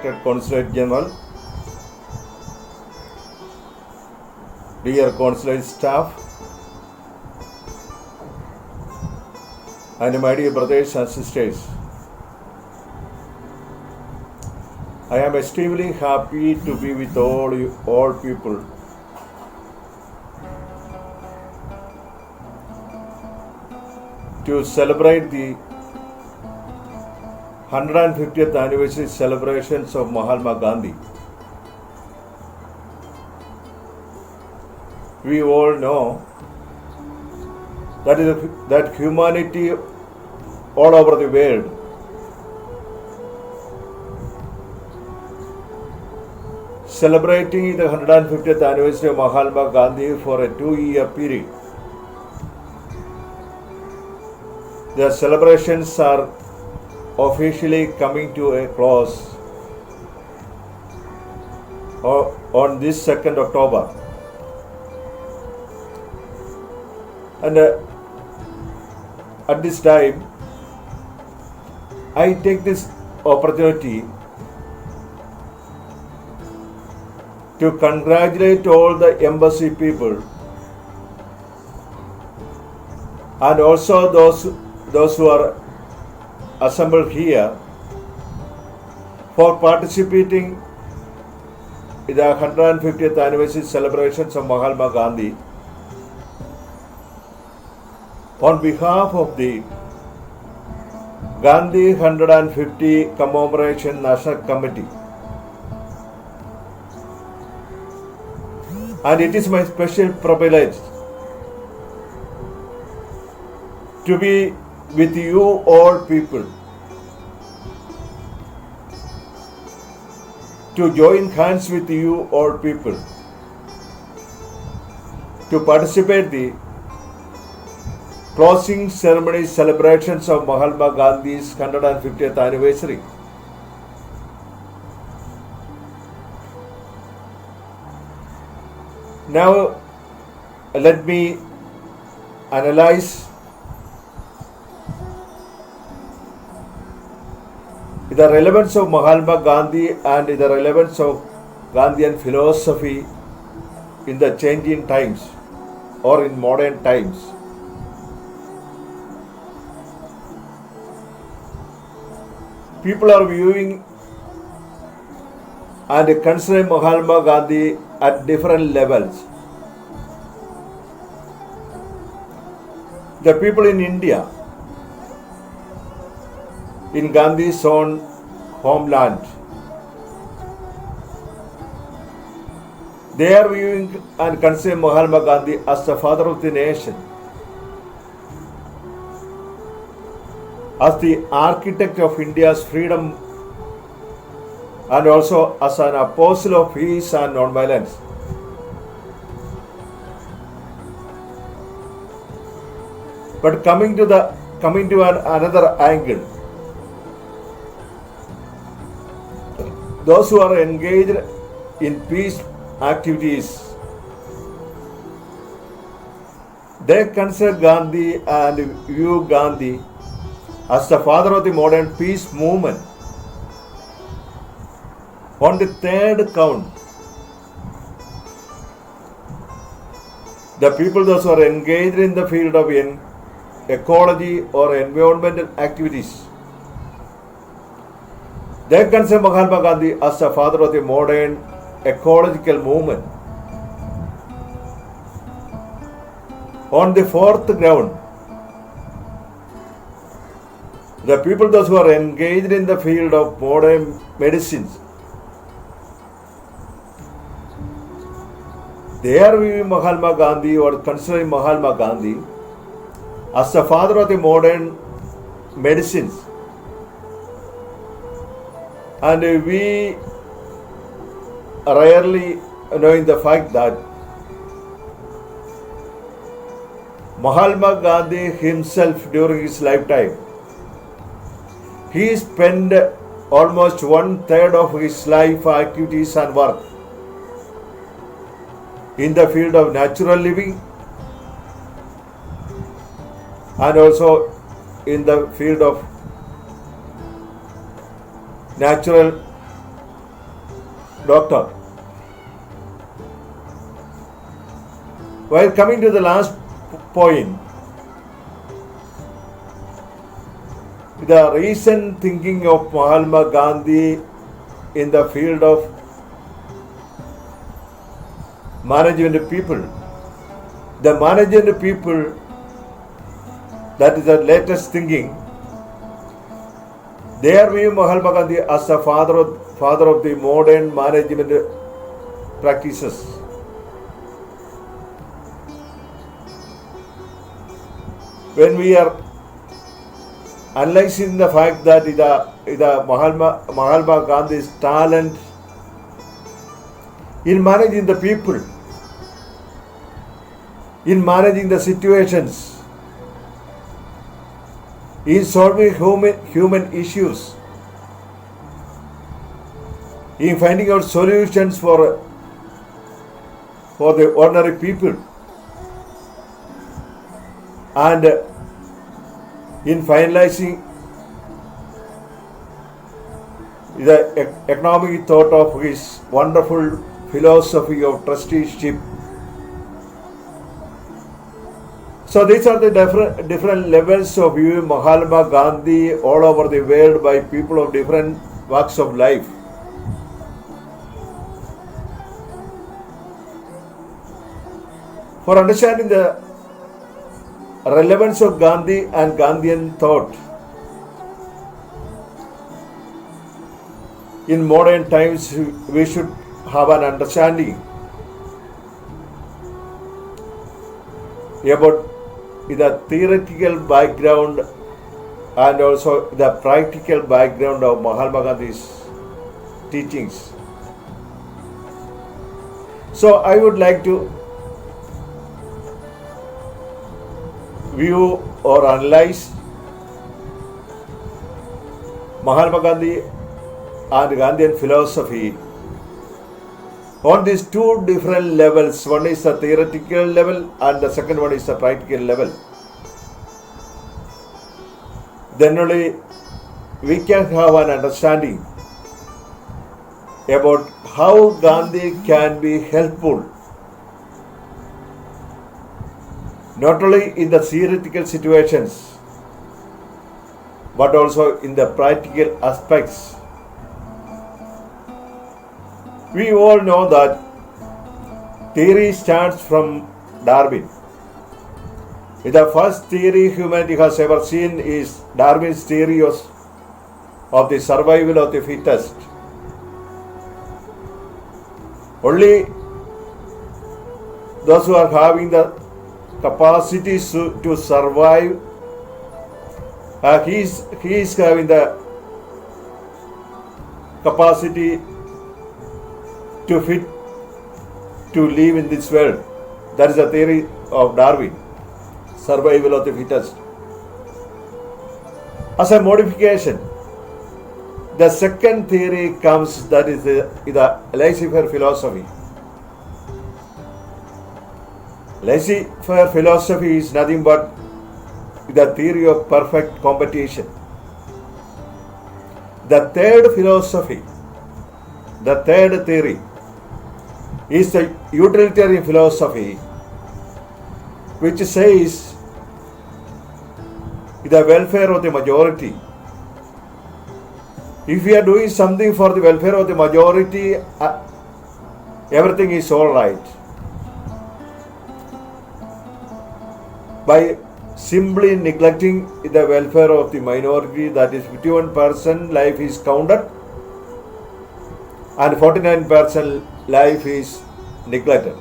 respected Consulate General, dear Consulate staff, and my dear brothers and sisters, I am extremely happy to be with all people. To celebrate the 150th anniversary celebrations of Mahatma Gandhi. We all know that humanity all over the world celebrating the 150th anniversary of Mahatma Gandhi for a 2-year period. The celebrations are officially coming to a close on this 2nd October. And at this time, I take this opportunity to congratulate all the embassy people and also those who are assembled here for participating in the 150th anniversary celebrations of Mahatma Gandhi on behalf of the Gandhi 150 Commemoration National Committee. And it is my special privilege to be with you all people, to join hands with you all people, to participate the closing ceremony celebrations of Mahatma Gandhi's 150th anniversary. Now, let me analyze the relevance of Mahatma Gandhi and the relevance of Gandhian philosophy in the changing times or in modern times. People are viewing and considering Mahatma Gandhi at different levels. The people in India, in Gandhi's own homeland, they are viewing and considering Mahatma Gandhi as the father of the nation, as the architect of India's freedom, and also as an apostle of peace and non-violence. But coming to another angle, those who are engaged in peace activities, they consider Gandhi and view Gandhi as the father of the modern peace movement. On the third count, the people those who are engaged in the field of ecology or environmental activities, they consider Mahatma Gandhi as the father of the modern ecological movement. On the fourth ground, the people those who are engaged in the field of modern medicines, they are viewing Mahatma Gandhi or considering Mahatma Gandhi as the father of the modern medicines. And we rarely knowing the fact that Mahatma Gandhi himself during his lifetime, he spent almost 1/3 of his life activities and work in the field of natural living and also in the field of natural doctor. While coming to the last point, the recent thinking of Mahatma Gandhi in the field of management people. The management people, that is the latest thinking. They are viewing Mahatma Gandhi as the father of the modern management practices. When we are analyzing the fact that the Mahatma Gandhi's talent in managing the people, in managing the situations, in solving human issues, in finding out solutions for the ordinary people, and in finalizing the economic thought of his wonderful philosophy of trusteeship. So these are the different levels of viewing Mahatma Gandhi all over the world by people of different walks of life. For understanding the relevance of Gandhi and Gandhian thought in modern times, we should have an understanding about the theoretical background and also the practical background of Mahatma Gandhi's teachings. So I would like to view or analyze Mahatma Gandhi and Gandhian philosophy on these two different levels. One is the theoretical level and the second one is the practical level. Then only we can have an understanding about how Gandhi can be helpful not only in the theoretical situations but also in the practical aspects. We all know that theory starts from Darwin. The first theory humanity has ever seen is Darwin's theory of the survival of the fittest. Only those who are having the capacities to survive, he is having the capacity to fit to live in this world. That is the theory of Darwin, survival of the fittest. As a modification, the second theory comes, that is the laissez-faire philosophy. Laissez-faire philosophy is nothing but the theory of perfect competition. The third philosophy, the third theory, is the utilitarian philosophy, which says the welfare of the majority. If we are doing something for the welfare of the majority, everything is all right. By simply neglecting the welfare of the minority, that is 51% life is counted and 49% life is neglected.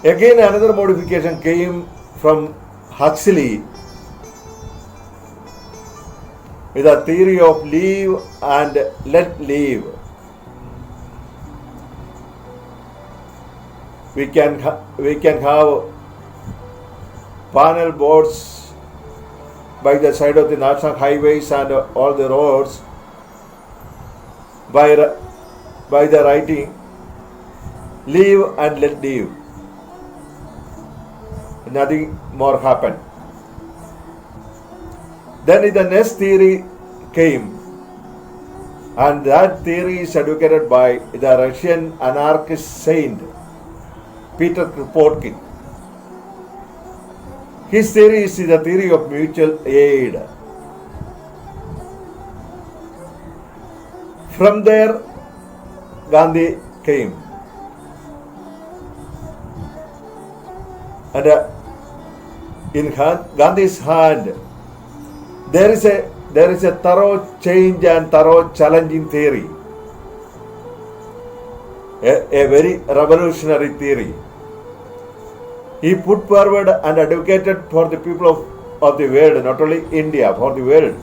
Again, another modification came from Huxley with the theory of live and let live. We can have panel boards by the side of the national highways and all the roads by the writing live and let live. Nothing more happened. Then the next theory came, And that theory is advocated by the Russian anarchist saint Peter Kropotkin. His theory is the theory of mutual aid. From there, Gandhi came. And in Gandhi's hand, there is a thorough change and thorough challenging theory, a very revolutionary theory. He put forward and advocated for the people of the world, not only India, for the world.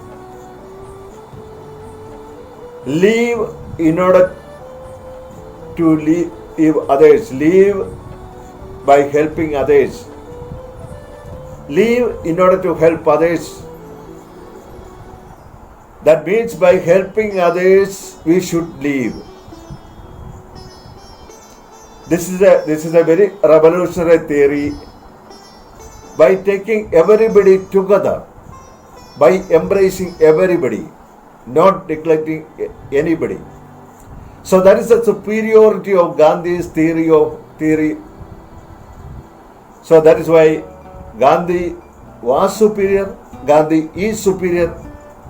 Live in order to live others. Live by helping others. Live in order to help others. That means by helping others, we should live. This is a very revolutionary theory. By taking everybody together, by embracing everybody, not neglecting anybody. So that is the superiority of Gandhi's theory. So that is why Gandhi was superior, Gandhi is superior,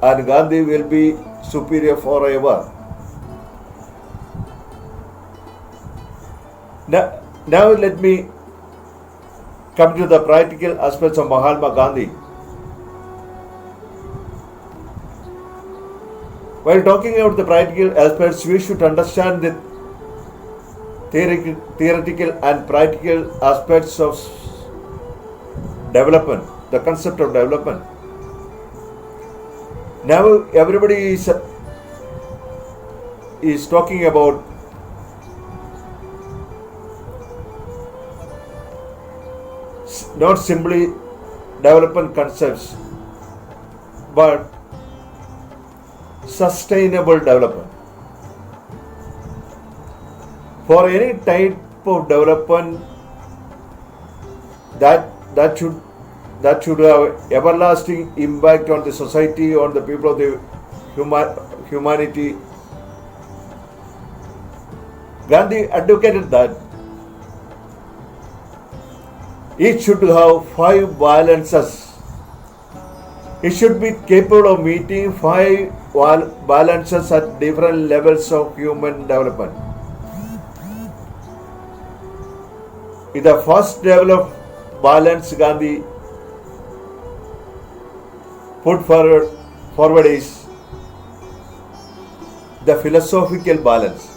and Gandhi will be superior forever. Now let me come to the practical aspects of Mahatma Gandhi. While talking about the practical aspects, we should understand the theoretical and practical aspects of development, the concept of development. Now everybody is talking about not simply development concepts, but sustainable development. For any type of development that should have everlasting impact on the society, on the people of the humanity, Gandhi advocated that it should have 5 balances. It should be capable of meeting 5 balances at different levels of human development. The first level of balance Gandhi put forward is the philosophical balance.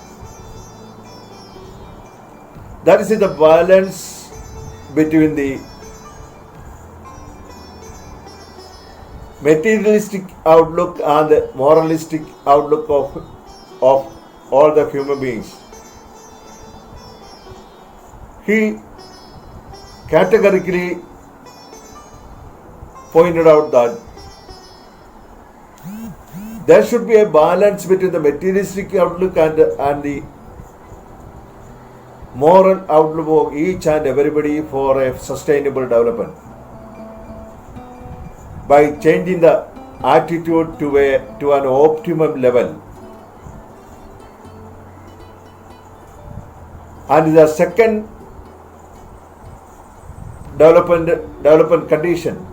That is the balance between the materialistic outlook and the moralistic outlook of all the human beings. He categorically pointed out that there should be a balance between the materialistic outlook and the moral outlook of each and everybody for a sustainable development. By changing the attitude to an optimum level. And the second development condition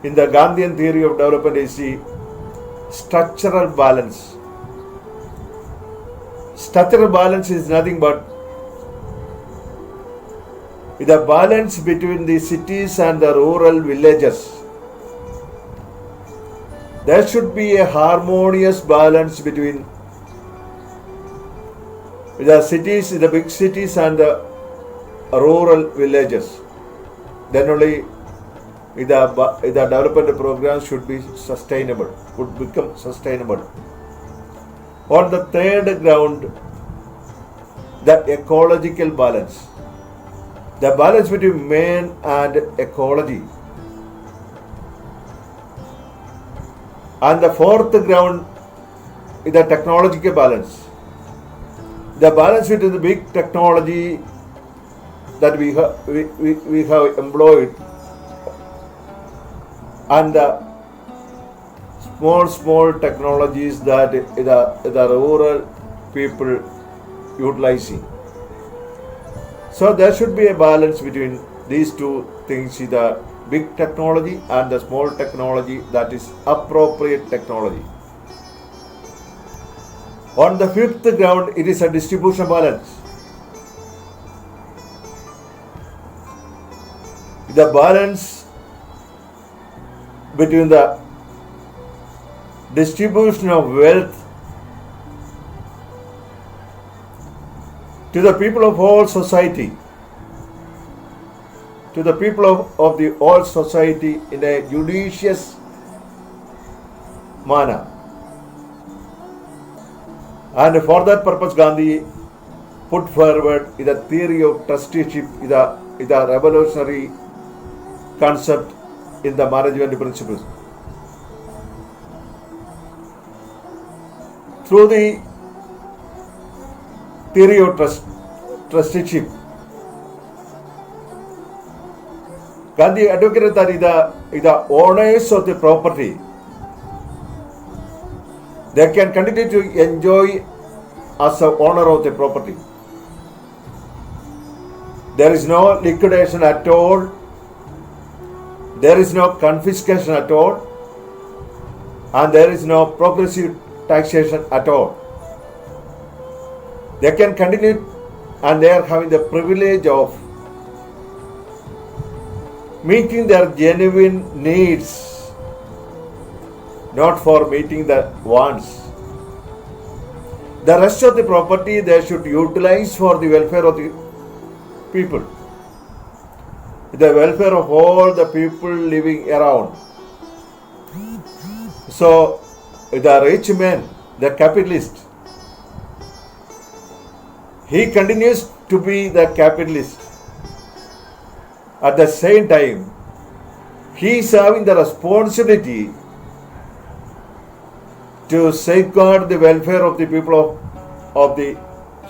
in the Gandhian theory of development is the structural balance. Structural balance is nothing but the balance between the cities and the rural villages. There should be a harmonious balance between the cities, the big cities, and the rural villages. Then only the development program should be sustainable, would become sustainable. On the third ground, the ecological balance. The balance between man and ecology. And the fourth ground is the technological balance. The balance between the big technology that we have employed and the small technologies that the rural people utilizing. So there should be a balance between these two things, the big technology and the small technology, that is appropriate technology. On the fifth ground, it is a distribution balance. The balance between the distribution of wealth to the people of all society, to the people of the all society in a judicious manner. And for that purpose, Gandhi put forward the theory of trusteeship, is a revolutionary concept in the management principles. Through the theory of trusteeship, Gandhi advocated that the owners of the property, they can continue to enjoy as an owner of the property. There is no liquidation at all. There is no confiscation at all. And there is no progressive taxation at all. They can continue, and they are having the privilege of meeting their genuine needs, not for meeting the wants. The rest of the property they should utilize for the welfare of the people, the welfare of all the people living around. So, the rich man, the capitalist, he continues to be the capitalist. At the same time, he is having the responsibility to safeguard the welfare of the people of the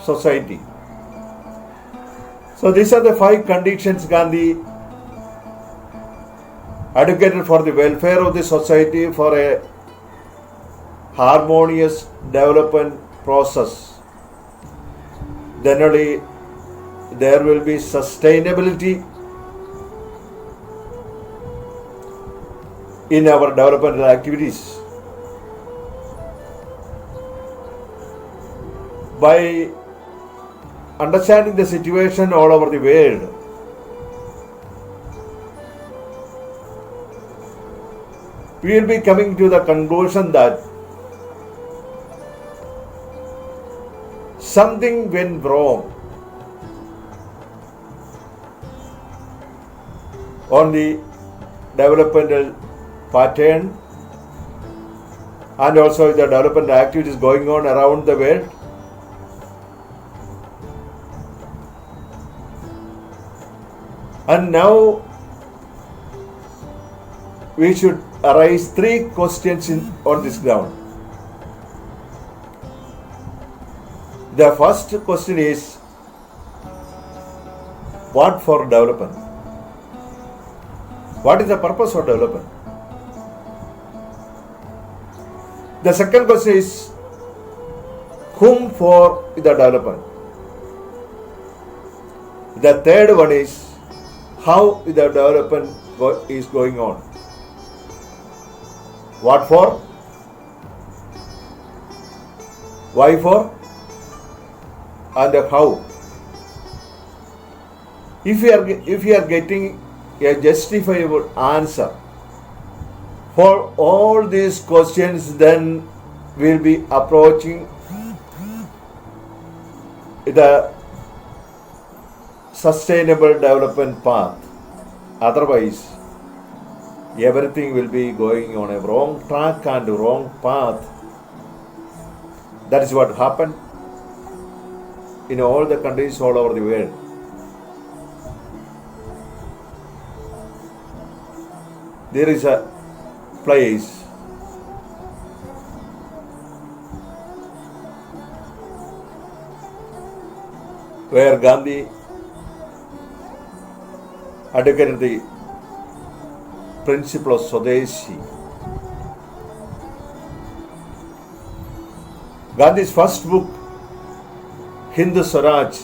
society. So these are the 5 conditions Gandhi advocated for the welfare of the society, for a harmonious development process. Then only there will be sustainability in our developmental activities. By understanding the situation all over the world, we will be coming to the conclusion that something went wrong on the developmental pattern and also the developmental activities going on around the world. And now we should arise 3 questions on this ground. The first question is, what for development? What is the purpose of development? The second question is, whom for the development? The third one is, how the development is going on? What for? Why for? And how? If we are getting a justifiable answer for all these questions, then we will be approaching the sustainable development path. Otherwise, everything will be going on a wrong track and wrong path. That is what happened in all the countries all over the world. There is a place where Gandhi advocated the principle of Swadeshi. Gandhi's first book, Hindu Swaraj,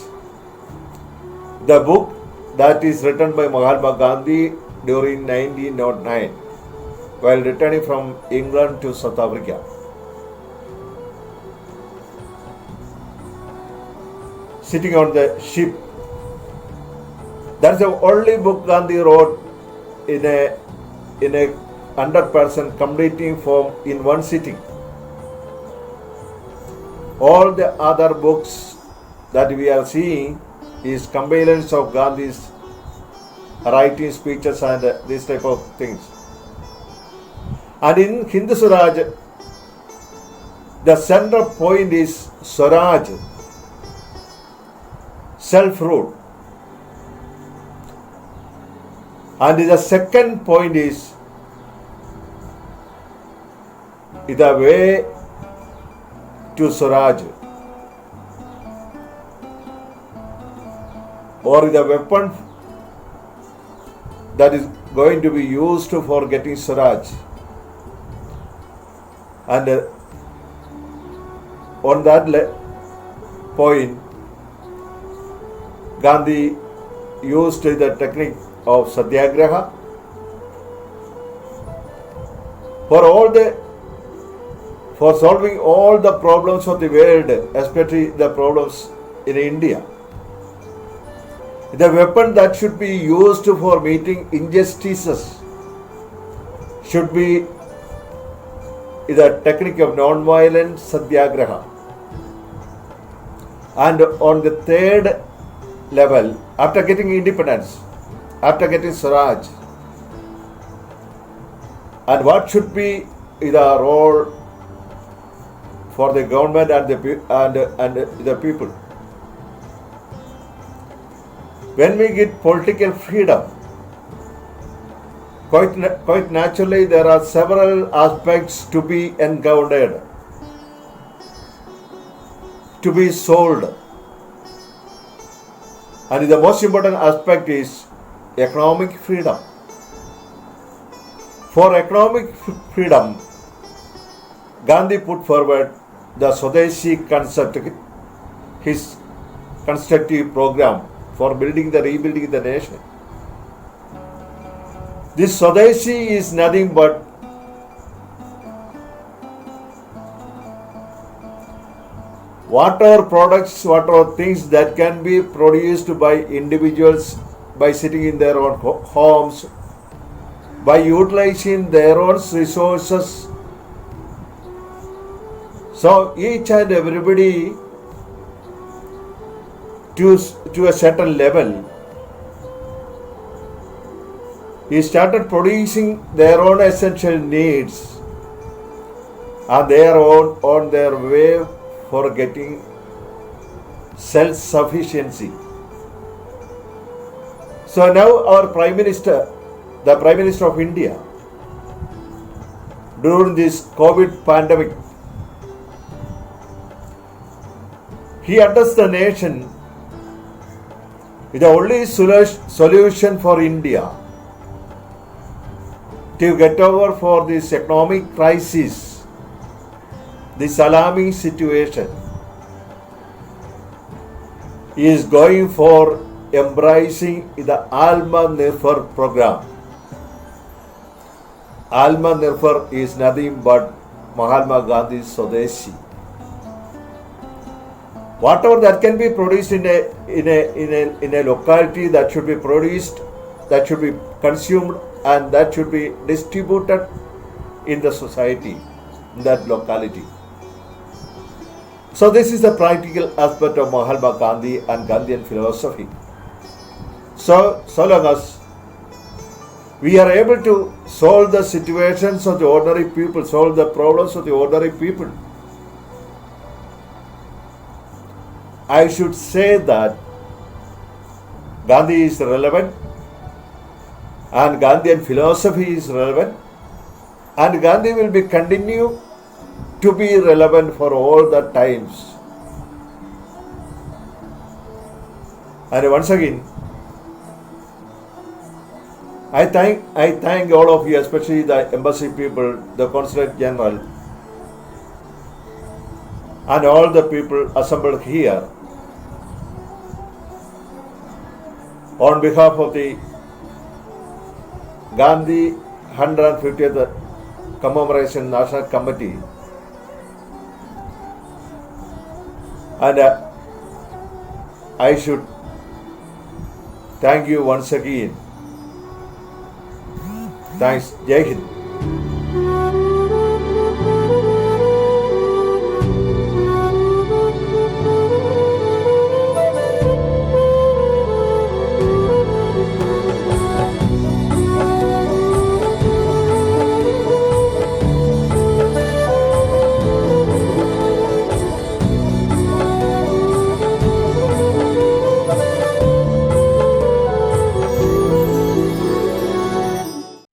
the book that is written by Mahatma Gandhi during 1909 while returning from England to South Africa. Sitting on the ship. That's the only book Gandhi wrote in a 100% completing form in one sitting. All the other books that we are seeing is compilation of Gandhi's writing, speeches and this type of things. And in Hindu Swaraj, the central point is Swaraj, self-rule. And the second point is the way to Swaraj, or the weapon that is going to be used for getting Swaraj. And on that point, Gandhi used the technique of Satyagraha for solving all the problems of the world, especially the problems in India. The weapon that should be used for meeting injustices should be the technique of non-violent Satyagraha. And on the third level, after getting independence, after getting Swaraj, and what should be the role for the government and the people. When we get political freedom, quite naturally there are several aspects to be encountered, to be solved. And the most important aspect is economic freedom. For economic freedom, Gandhi put forward the Swadeshi concept, his constructive program for rebuilding the nation. This Swadeshi is nothing but whatever products, whatever things that can be produced by individuals by sitting in their own homes, by utilizing their own resources. So each and everybody to a certain level, he started producing their own essential needs and they are on their way for getting self-sufficiency. So now our Prime Minister, the Prime Minister of India, during this COVID pandemic, he addressed the nation with the only solution for India to get over for this economic crisis, this alarming situation. He is going for embracing the Atmanirbhar program. Atmanirbhar is nothing but Mahatma Gandhi's Swadeshi. Whatever that can be produced in a locality, that should be produced, that should be consumed, and that should be distributed in the society, in that locality. So this is the practical aspect of Mahatma Gandhi and Gandhian philosophy. So long as we are able to solve the situations of the ordinary people, solve the problems of the ordinary people, I should say that Gandhi is relevant and Gandhian philosophy is relevant, and Gandhi will be continue to be relevant for all the times. And once again, I thank all of you, especially the embassy people, the consulate general, and all the people assembled here, on behalf of the Gandhi 150th Commemoration National Committee, and I should thank you once again. Thanks. Jai Hind.